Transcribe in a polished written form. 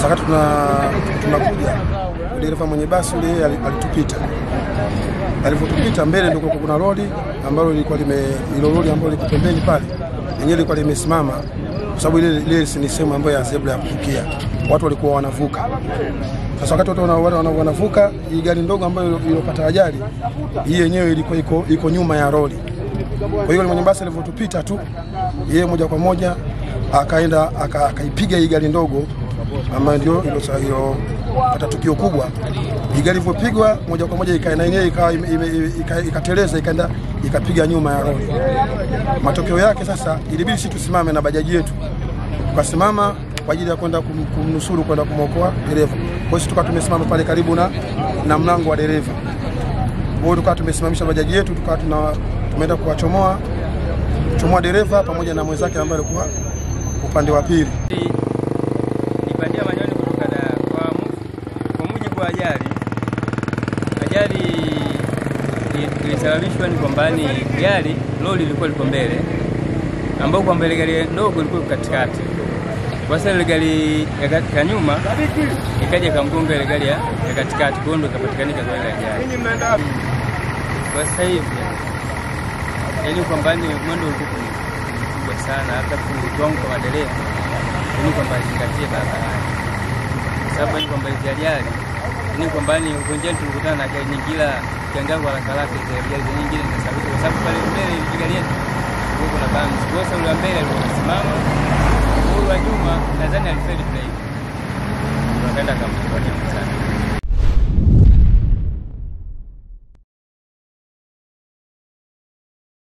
Sasa wakati tunakuja dereva mwenye basi yule alitupita. Alipotupita mbele ndio kuna lori ambalo lilikuwa lori ambalo liko pembeni pale. Yenyewe ilikuwa limesimama kwa sababu ile ni sehemu ambayo ya zebra ya kuvukia. Watu walikuwa wanavuka. Sasa wakati watu wanavuka, hii gari ndogo ambayo iliyopata ajali, hii yenyewe ilikuwa iko nyuma ya lori. Kwa hiyo mwenye basi alipotupita tu, yeye moja kwa moja akaenda akaipiga hii gari ndogo ambayo ndio ilo pata tukio kubwa. Hii gari ilipopigwa moja kwa moja ikaenda yenyewe ikateleza ikaenda ikapiga nyuma ya lori. Matokeo yake sasa ilibidi sisi tusimame na bajaji yetu. Tukasimama kwa ajili ya kwenda kumnusuru kwenda kumokoa dereva. Kwa hiyo tukawa tumesimama pale karibu na mlango wa dereva. Kwa hiyo tukawa tumesimamisha bajaji yetu, tukawa tumeenda kuwachomoa dereva pamoja na mwenzake ambaye alikuwa upande wa pili. Nipandia Manyoni kutoka kwa mujibu wa ajali ilisababishwa ni kwamba lori lilikuwa liko mbele, ambao kwa mbele gari ndogo ilikuwa katikati. Kwa sababu ile gari ya nyuma ikaja kamgonga ile gari ya katikati, kwa hiyo ikapatikanika kwa ile ajali. Kwa sasa hivi yani kwamba mwendo ulikuwa mkubwa sana, hata kutonga kwa dereva ni kwamba zingatie barabarani, sababu ni kwamba ajali ni kwamba ugonjwa tulikutana na gari nyingine kiangaza haraka ile gari nyingine na sababu pale mbele ile gari yetu kuna bams. Kwa sababu ule mbele alisimama, ule wa nyuma nadhani alifeli play, wakaenda kama kwa nyuma sana.